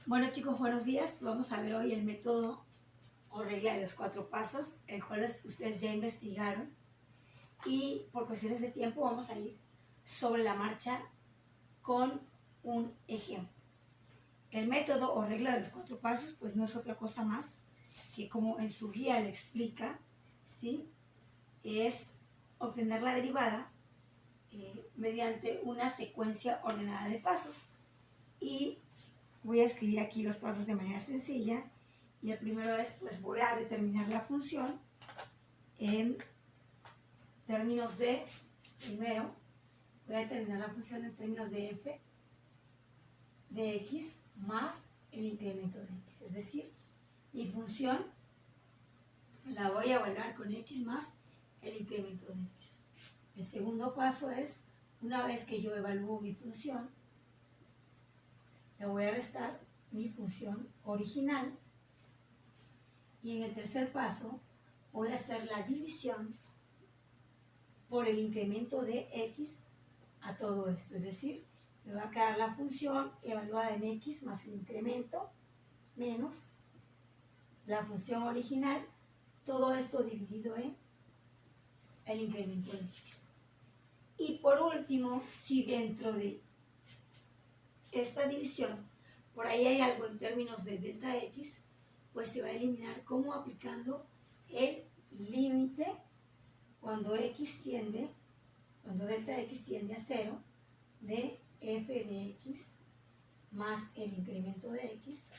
Bueno chicos, buenos días. Vamos a ver hoy el método o regla de los 4 pasos, el cual ustedes ya investigaron. Y por cuestiones de tiempo vamos a ir sobre la marcha con un ejemplo. El método o regla de los 4 pasos pues no es otra cosa más que, como en su guía le explica, ¿sí? Es obtener la derivada mediante una secuencia ordenada de pasos. Y voy a escribir aquí los pasos de manera sencilla. Y el primero es, pues voy a determinar la función en términos de, primero, voy a determinar la función en términos de f de x más el incremento de x. Es decir, mi función la voy a evaluar con x más el incremento de x. El segundo paso es, una vez que yo evalúo mi función, le voy a restar mi función original. Y en el tercer paso voy a hacer la división por el incremento de x a todo esto. Es decir, me va a quedar la función evaluada en x más el incremento menos la función original, todo esto dividido en el incremento de x. Y por último, si dentro de esta división por ahí hay algo en términos de delta x, pues se va a eliminar como aplicando el límite cuando delta x tiende a 0 de f de x más el incremento de x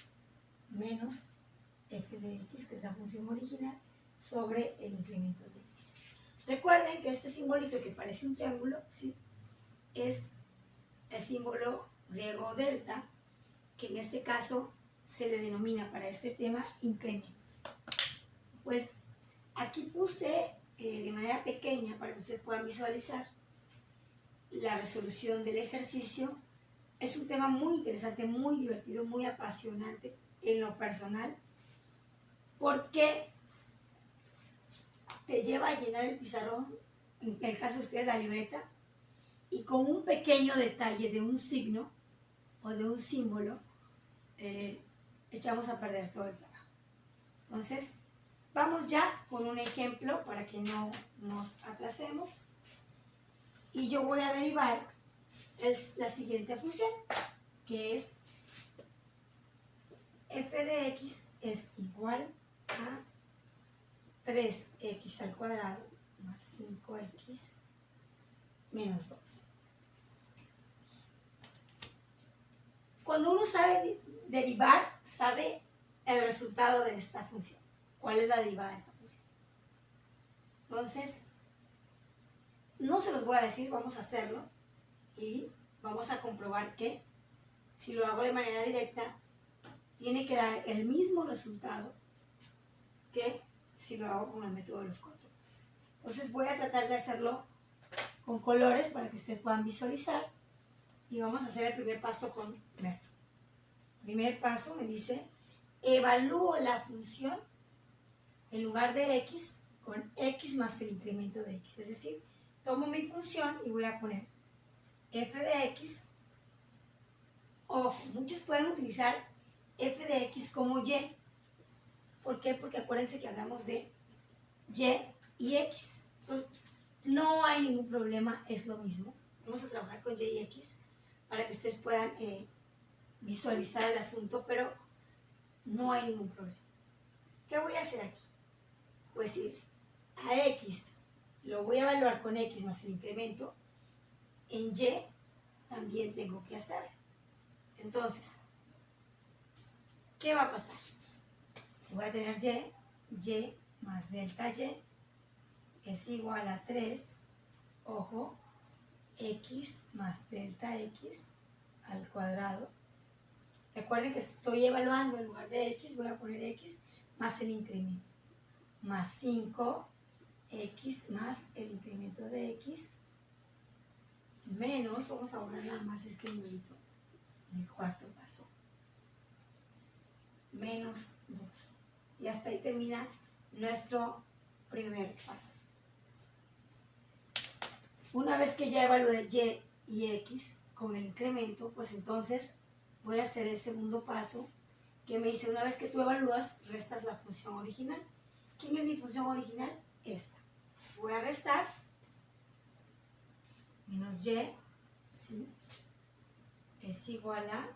menos f de x, que es la función original, sobre el incremento de x. Recuerden que este simbolito que parece un triángulo, ¿sí?, es el símbolo griego delta, que en este caso se le denomina para este tema incremento. Pues aquí puse de manera pequeña para que ustedes puedan visualizar la resolución del ejercicio. Es un tema muy interesante, muy divertido, muy apasionante en lo personal, porque te lleva a llenar el pizarrón, en el caso de ustedes la libreta, y con un pequeño detalle de un signo o de un símbolo, echamos a perder todo el trabajo. Entonces, vamos ya con un ejemplo para que no nos atrasemos. Y yo voy a derivar la siguiente función, que es f de x es igual a 3x al cuadrado más 5x menos 2. Cuando uno sabe derivar, sabe el resultado de esta función. ¿Cuál es la derivada de esta función? Entonces, no se los voy a decir, vamos a hacerlo y vamos a comprobar que si lo hago de manera directa, tiene que dar el mismo resultado que si lo hago con el método de los 4 pasos. Entonces voy a tratar de hacerlo con colores para que ustedes puedan visualizar, y vamos a hacer el primer paso con verde. Primer paso me dice, evalúo la función en lugar de x con x más el incremento de x. Es decir, tomo mi función y voy a poner f de x. Ojo, muchos pueden utilizar f de x como y. ¿Por qué? Porque acuérdense que hablamos de y y x. Entonces, no hay ningún problema, es lo mismo. Vamos a trabajar con y y x para que ustedes puedan visualizar el asunto, pero no hay ningún problema. ¿Qué voy a hacer aquí? Pues ir a x, lo voy a evaluar con x más el incremento, en y también tengo que hacer. Entonces, ¿qué va a pasar? Voy a tener y más delta y es igual a 3, ojo, x más delta x al cuadrado. Recuerden que estoy evaluando, en lugar de x voy a poner x más el incremento, más 5x más el incremento de x, menos, vamos a borrar nada más este numerito del cuarto paso, menos 2. Y hasta ahí termina nuestro primer paso. Una vez que ya evalué y y x con el incremento, pues entonces voy a hacer el segundo paso que me dice, una vez que tú evalúas, restas la función original. ¿Quién es mi función original? Esta. Voy a restar menos y, ¿sí?, es igual a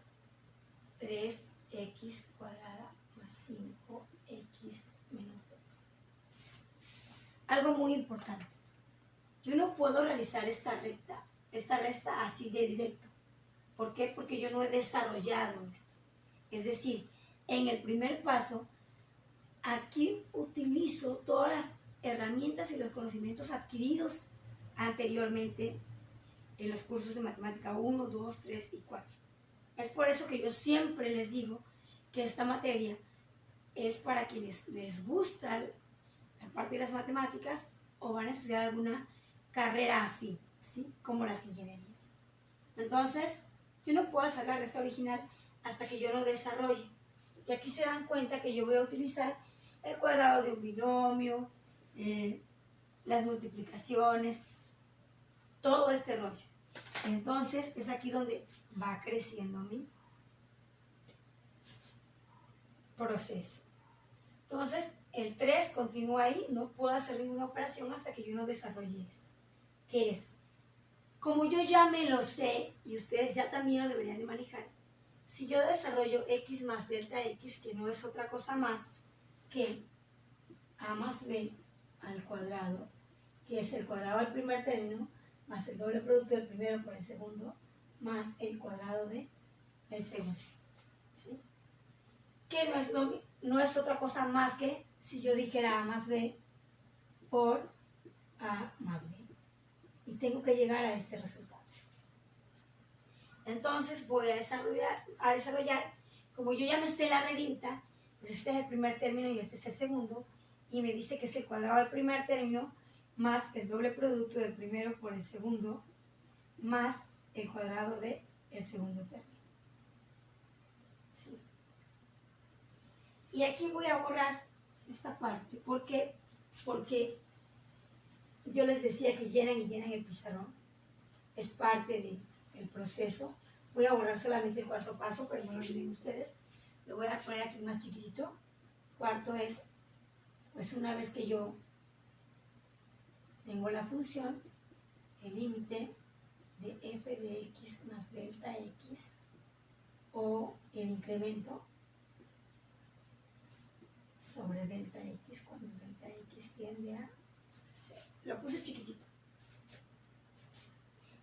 3x cuadrada más 5x menos 2. Algo muy importante. Yo no puedo realizar esta resta así de directo. ¿Por qué? Porque yo no he desarrollado esto. Es decir, en el primer paso, aquí utilizo todas las herramientas y los conocimientos adquiridos anteriormente en los cursos de matemática 1, 2, 3 y 4. Es por eso que yo siempre les digo que esta materia es para quienes les gusta la parte de las matemáticas o van a estudiar alguna carrera afín, ¿sí?, como las ingenierías. Entonces, yo no puedo sacar la resta original hasta que yo lo desarrolle. Y aquí se dan cuenta que yo voy a utilizar el cuadrado de un binomio, las multiplicaciones, todo este rollo. Entonces, es aquí donde va creciendo mi proceso. Entonces, el 3 continúa ahí, no puedo hacer ninguna operación hasta que yo no desarrolle esto. ¿Qué es? Como yo ya me lo sé, y ustedes ya también lo deberían de manejar, si yo desarrollo x más delta x, que no es otra cosa más que a más b al cuadrado, que es el cuadrado del primer término, más el doble producto del primero por el segundo, más el cuadrado del segundo. ¿Sí? Que no es otra cosa más que si yo dijera a más b por a más b. Y tengo que llegar a este resultado. Entonces voy a desarrollar, como yo ya me sé la reglita, pues este es el primer término y este es el segundo, y me dice que es el cuadrado del primer término más el doble producto del primero por el segundo, más el cuadrado del segundo término. ¿Sí? Y aquí voy a borrar esta parte. ¿Por qué? Porque yo les decía que llenan el pizarrón. Es parte del proceso. Voy a borrar solamente el cuarto paso, pero no lo olviden ustedes. Lo voy a poner aquí más chiquitito. Cuarto es, pues una vez que yo tengo la función, el límite de f de x más delta x, o el incremento sobre delta x cuando delta x tiende a 0. Lo puse chiquitito.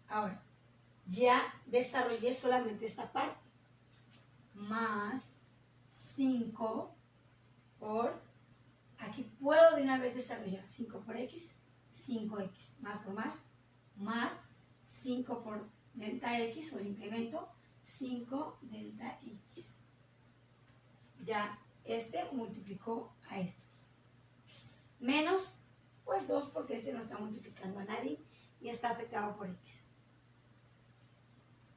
Ahora, ya desarrollé solamente esta parte. Más 5 por, aquí puedo de una vez desarrollar 5 por x, 5x, más por más 5 por delta x o el incremento, 5 delta x. Ya este multiplicó a estos. Menos, pues 2 porque este no está multiplicando a nadie y está afectado por x.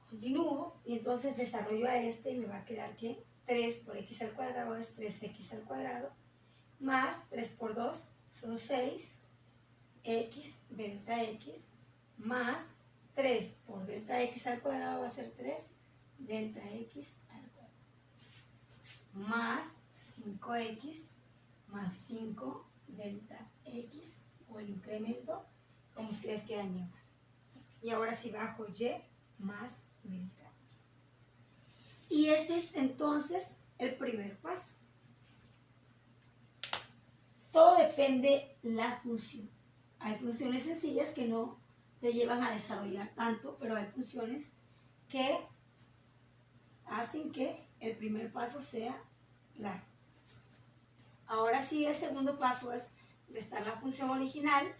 Continúo y entonces desarrollo a este y me va a quedar que 3 por x al cuadrado es 3x al cuadrado, más 3 por 2 son 6, x delta x, más 3 por delta x al cuadrado va a ser 3 delta x al cuadrado, más 5x más 5 delta x, o el incremento, como ustedes quieran llamar. Y ahora sí bajo y más delta y. Y ese es entonces el primer paso. Todo depende de la función. Hay funciones sencillas que no te llevan a desarrollar tanto, pero hay funciones que hacen que el primer paso sea largo. Ahora sí, el segundo paso es restar la función original.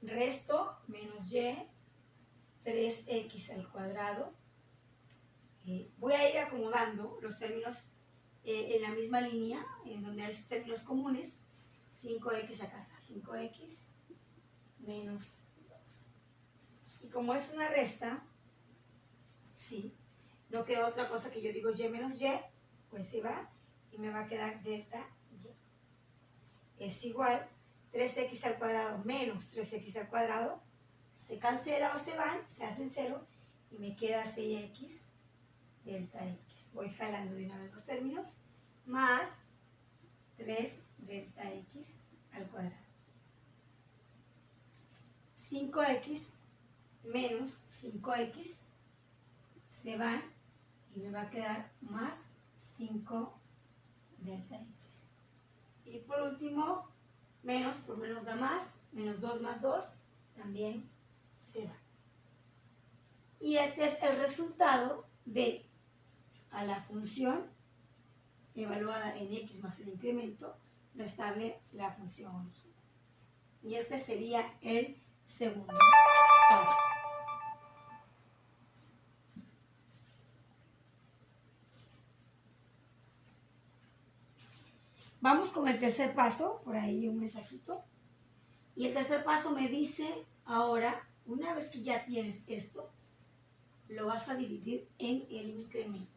Resto menos y, 3x al cuadrado. Voy a ir acomodando los términos en la misma línea, en donde hay sus términos comunes. 5x, acá está 5x, menos 2. Y como es una resta, sí, no queda otra cosa que yo digo y menos y, pues se va y me va a quedar delta y. Es igual 3x al cuadrado menos 3x al cuadrado, se cancela o se van, se hacen 0 y me queda 6x delta x. voy jalando de una vez los términos, más 3 delta x al cuadrado. 5x menos 5x se van y me va a quedar más 5 delta x. Y por último, menos por menos da más, menos 2 más 2 también se va. Y este es el resultado de a la función evaluada en x más el incremento, restarle la función original. Y este sería el segundo paso. Vamos con el tercer paso, por ahí un mensajito. Y el tercer paso me dice, ahora, una vez que ya tienes esto, lo vas a dividir en el incremento.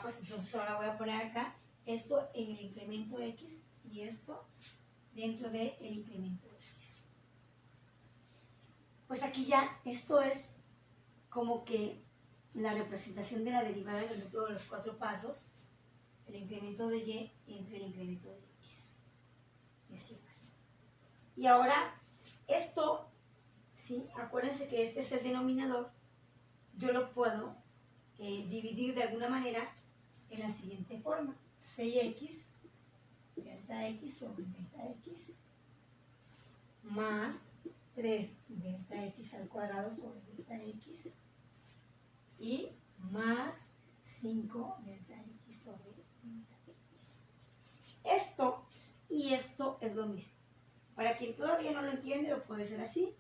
Pues entonces ahora voy a poner acá esto en el incremento x y esto dentro del incremento x. Pues aquí ya esto es como que la representación de la derivada del método de los 4 pasos, el incremento de y entre el incremento de x. Y así. Y ahora esto, ¿sí? Acuérdense que este es el denominador, yo lo puedo dividir de alguna manera en la siguiente forma: 6x delta x sobre delta x más 3 delta x al cuadrado sobre delta x y más 5 delta x sobre delta x. Esto y esto es lo mismo. Para quien todavía no lo entiende, lo puede hacer así,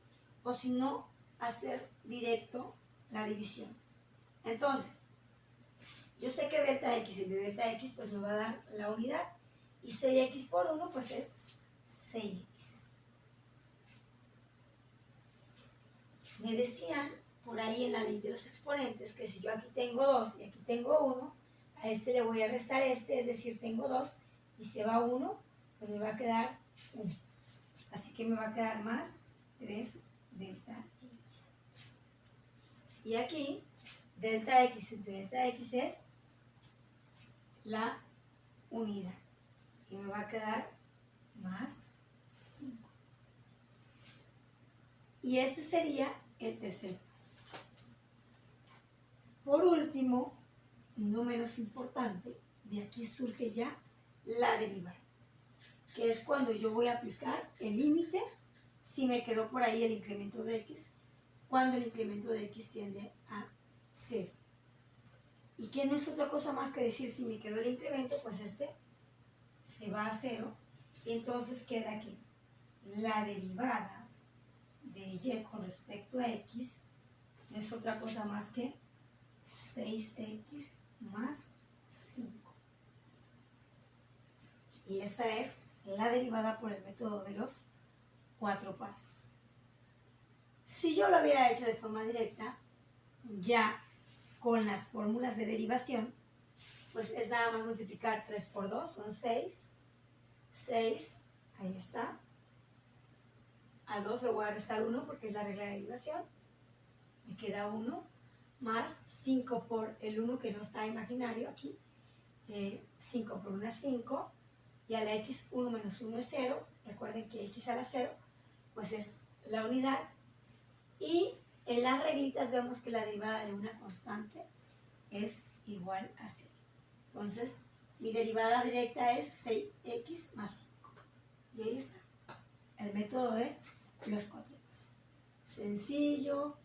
o si no, hacer directo la división. Entonces, yo sé que delta x entre delta x pues me va a dar la unidad, y 6x por 1 pues es 6x. Me decían por ahí en la ley de los exponentes que si yo aquí tengo 2 y aquí tengo 1, a este le voy a restar este, es decir, tengo 2 y se va 1, pues me va a quedar 1. Así que me va a quedar más 3 delta x. Y aquí, delta x entre delta x es la unidad. Y me va a quedar más 5. Y este sería el tercer paso. Por último, y no menos importante, de aquí surge ya la derivada, que es cuando yo voy a aplicar el límite si me quedó por ahí el incremento de x, cuando el incremento de x tiende a 0. Y que no es otra cosa más que decir, si me quedó el incremento, pues este se va a 0, y entonces queda aquí la derivada de y con respecto a x, no es otra cosa más que 6x más 5. Y esa es la derivada por el método de los 4 pasos. Si yo lo hubiera hecho de forma directa, ya con las fórmulas de derivación, pues es nada más multiplicar 3 por 2, son 6. 6, ahí está. A 2 le voy a restar 1 porque es la regla de derivación. Me queda 1 más 5 por el 1 que no está imaginario aquí. 5 por 1 es 5. Y a la x 1 menos 1 es 0. Recuerden que x a la 0 pues es la unidad. Y en las reglitas vemos que la derivada de una constante es igual a 0. Entonces, mi derivada directa es 6x más 5. Y ahí está el método de los 4 pasos. Sencillo,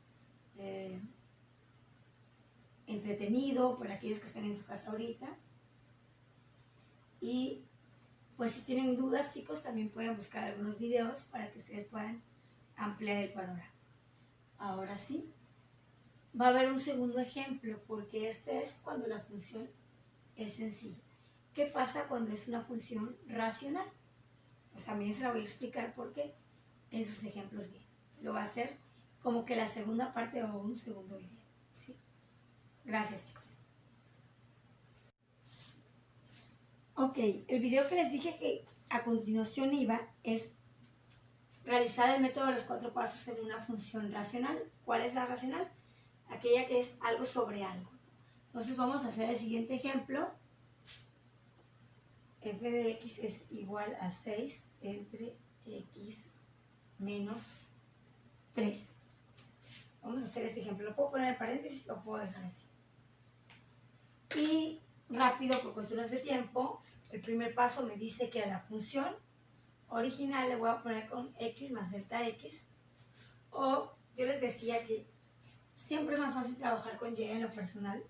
entretenido para aquellos que están en su casa ahorita. Y pues si tienen dudas, chicos, también pueden buscar algunos videos para que ustedes puedan ampliar el panorama. Ahora sí, va a haber un segundo ejemplo, porque este es cuando la función es sencilla. ¿Qué pasa cuando es una función racional? Pues también se la voy a explicar porque en sus ejemplos bien. Lo va a hacer como que la segunda parte o un segundo video. ¿Sí? Gracias, chicos. Ok, el video que les dije que a continuación iba es realizar el método de los 4 pasos en una función racional. ¿Cuál es la racional? Aquella que es algo sobre algo. Entonces vamos a hacer el siguiente ejemplo. F de x es igual a 6 entre x menos 3. Vamos a hacer este ejemplo. Lo puedo poner en paréntesis o puedo dejar así. Y rápido, por cuestiones de tiempo, el primer paso me dice que a la función original le voy a poner con x más delta x. O yo les decía que siempre es más fácil trabajar con y en lo personal.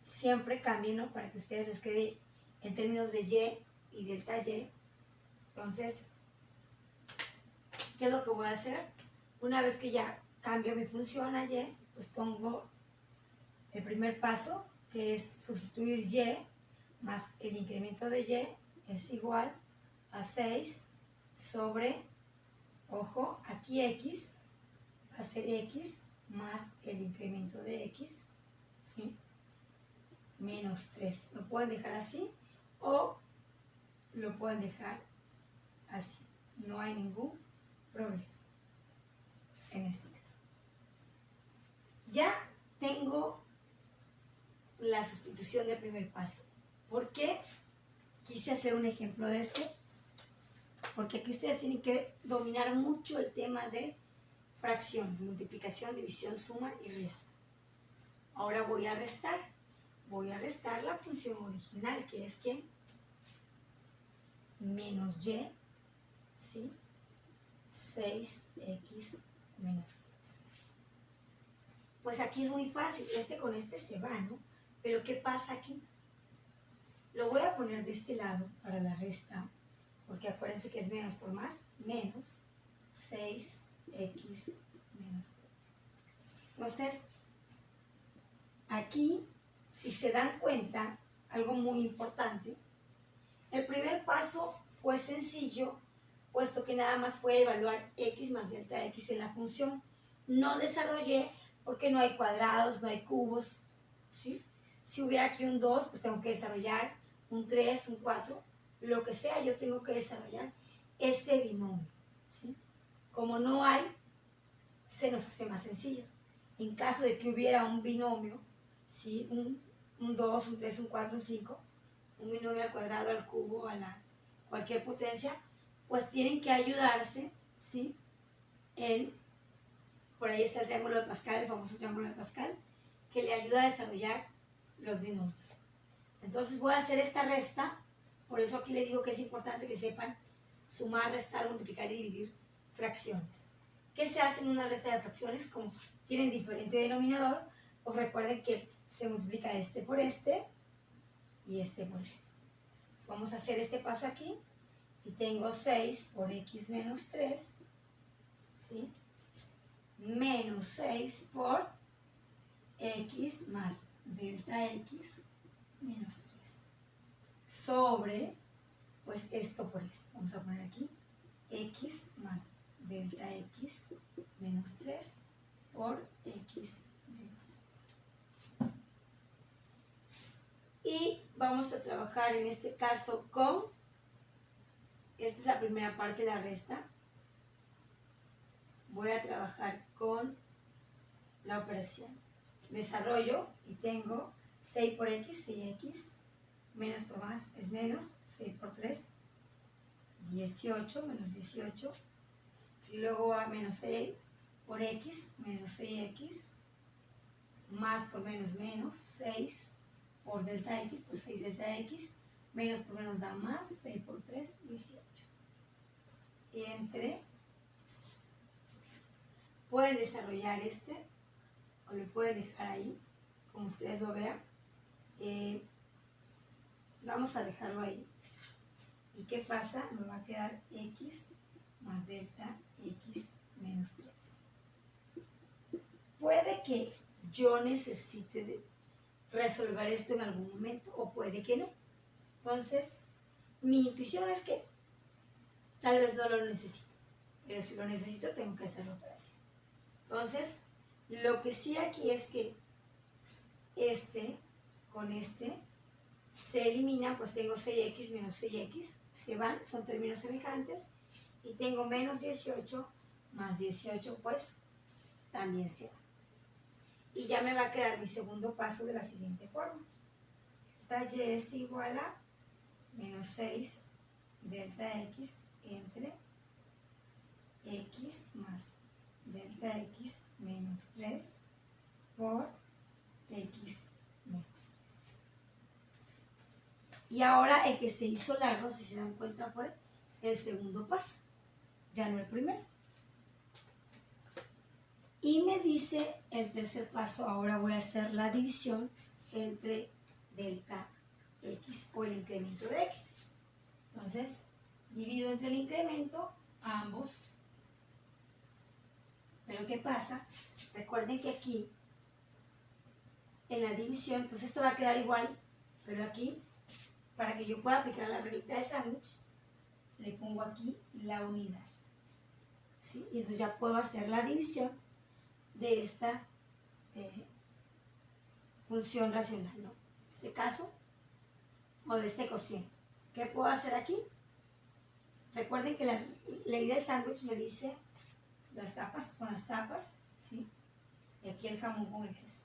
Siempre cámbienlo para que a ustedes les quede en términos de y delta y. Entonces, ¿qué es lo que voy a hacer? Una vez que ya cambio mi función a y, pues pongo el primer paso, que es sustituir y más el incremento de y es igual a 6 sobre, ojo, aquí x va a ser x más el incremento de x, ¿sí? Menos 3. Lo pueden dejar así o lo pueden dejar así. No hay ningún problema en este caso. Ya tengo la sustitución del primer paso. ¿Por qué quise hacer un ejemplo de este? Porque aquí ustedes tienen que dominar mucho el tema de fracciones, multiplicación, división, suma y resta. Ahora voy a restar. Voy a restar la función original, que es ¿quién? Menos y, ¿sí? 6x menos 3. Pues aquí es muy fácil, este con este se va, ¿no? Pero ¿qué pasa aquí? Lo voy a poner de este lado para la resta, porque acuérdense que es menos por más, menos 6x menos 3. Entonces, aquí, si se dan cuenta, algo muy importante, el primer paso fue sencillo, puesto que nada más fue evaluar x más delta x en la función. No desarrollé porque no hay cuadrados, no hay cubos, ¿sí? Si hubiera aquí un 2, pues tengo que desarrollar un 3, un 4, lo que sea, yo tengo que desarrollar ese binomio, ¿sí? Como no hay, se nos hace más sencillo. En caso de que hubiera un binomio, ¿sí? Un 2, un 3, un 4, un 5, un binomio al cuadrado, al cubo, a la cualquier potencia, pues tienen que ayudarse, ¿sí? Por ahí está el triángulo de Pascal, el famoso triángulo de Pascal, que le ayuda a desarrollar los binomios. Entonces voy a hacer esta resta, por eso aquí les digo que es importante que sepan sumar, restar, multiplicar y dividir fracciones. ¿Qué se hace en una resta de fracciones? Como tienen diferente denominador, pues recuerden que se multiplica este por este y este por este. Vamos a hacer este paso aquí y tengo 6 por x menos 3, ¿sí? Menos 6 por x más delta x menos 3 sobre, pues esto por esto. Vamos a poner aquí x más delta x menos 3 por x menos 3. Y vamos a trabajar en este caso con, esta es la primera parte de la resta, voy a trabajar con la operación. Desarrollo y tengo 6 por x, 6x, menos por más es menos, 6 por 3, 18, menos 18, y luego a menos 6 por x, menos 6x, más por menos menos, 6 por delta x, pues 6 delta x, menos por menos da más, 6 por 3, 18. Y entre, pueden desarrollar este, o le pueden dejar ahí, como ustedes lo vean. Vamos a dejarlo ahí. ¿Y qué pasa? Me va a quedar x más delta x menos 3. Puede que yo necesite resolver esto en algún momento o puede que no. Entonces, mi intuición es que tal vez no lo necesito, pero si lo necesito tengo que hacer la operación. Entonces, lo que sí aquí es que este con este se elimina, pues tengo 6x menos 6x, se van, son términos semejantes, y tengo menos 18 más 18, pues también se va. Y ya me va a quedar mi segundo paso de la siguiente forma. Delta y es igual a menos 6 delta x entre x más delta x menos 3 por x menos 3. Y ahora el que se hizo largo, si se dan cuenta, fue el segundo paso, ya no el primero. Y me dice el tercer paso, ahora voy a hacer la división entre delta x o el incremento de x. Entonces, divido entre el incremento a ambos. Pero ¿qué pasa? Recuerden que aquí, en la división, pues esto va a quedar igual, pero aquí, para que yo pueda aplicar la reglita de sándwich, le pongo aquí la unidad. ¿Sí? Y entonces ya puedo hacer la división de esta función racional, ¿no? En este caso, o de este cociente. ¿Qué puedo hacer aquí? Recuerden que la ley del sándwich me dice las tapas con las tapas, ¿sí? Y aquí el jamón con el queso.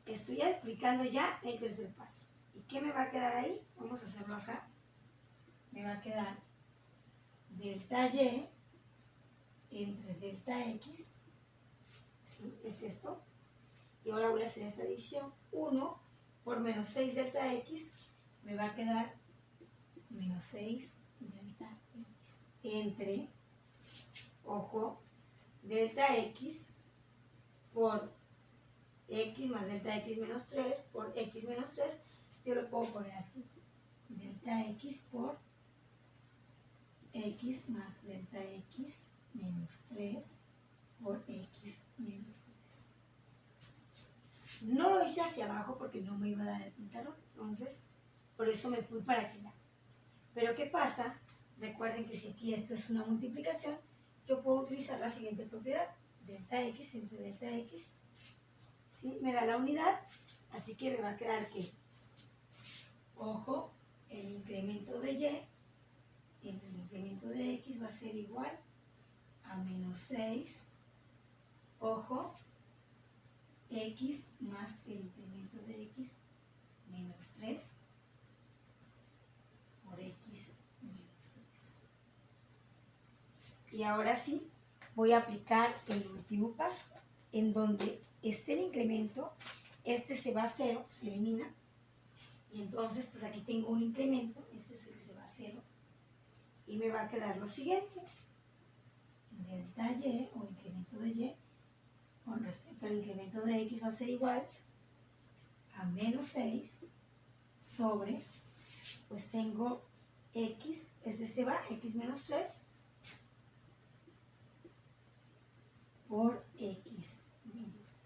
Estoy explicando ya el tercer paso. ¿Y qué me va a quedar ahí? Vamos a hacerlo acá. Me va a quedar delta y entre delta x, ¿sí? Es esto. Y ahora voy a hacer esta división. 1 por menos 6 delta x me va a quedar menos 6 delta x entre, ojo, delta x por x más delta x menos 3 por x menos 3, yo lo puedo poner así. Delta x por x más delta x menos 3 por x menos 3. No lo hice hacia abajo porque no me iba a dar el pizarrón, entonces por eso me fui para aquí. Pero ¿qué pasa? Recuerden que si aquí esto es una multiplicación, yo puedo utilizar la siguiente propiedad, delta x entre delta x, ¿sí? Me da la unidad, así que me va a quedar que, ojo, el incremento de y entre el incremento de x va a ser igual a menos 6, ojo, x más el incremento de x menos 3 por x menos 3. Y ahora sí, voy a aplicar el último paso, en donde esté el incremento, este se va a 0, se elimina, y entonces pues aquí tengo un incremento, este es el que se va a 0, y me va a quedar lo siguiente, delta y o incremento de y con respecto al incremento de x va a ser igual a menos 6 sobre, pues tengo x, este se va, x menos 3 por x menos 3,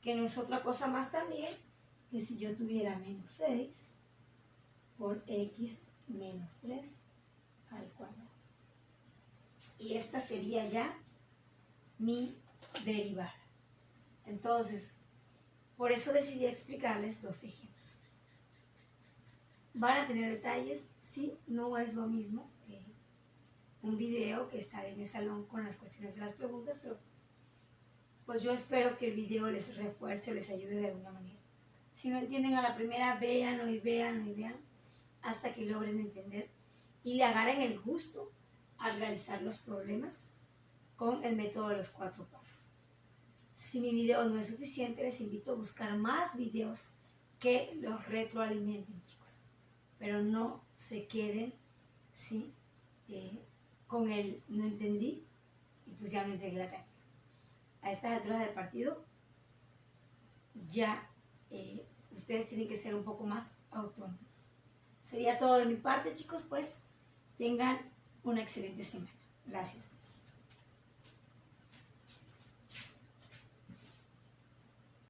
que no es otra cosa más también que si yo tuviera menos 6 por x menos 3 al cuadrado. Y esta sería ya mi derivada. Entonces, por eso decidí explicarles dos ejemplos. Van a tener detalles, sí, no es lo mismo un video que estar en el salón con las cuestiones de las preguntas, pero pues yo espero que el video les refuerce o les ayude de alguna manera. Si no entienden a la primera, véanlo y véanlo y vean hasta que logren entender y le agarren el gusto al realizar los problemas con el método de los 4 pasos. Si mi video no es suficiente, les invito a buscar más videos que los retroalimenten, chicos. Pero no se queden, ¿sí? Con el no entendí y pues ya no entregué la tarea. A estas alturas del partido ya ustedes tienen que ser un poco más autónomos. Sería todo de mi parte, chicos, pues tengan una excelente semana. Gracias.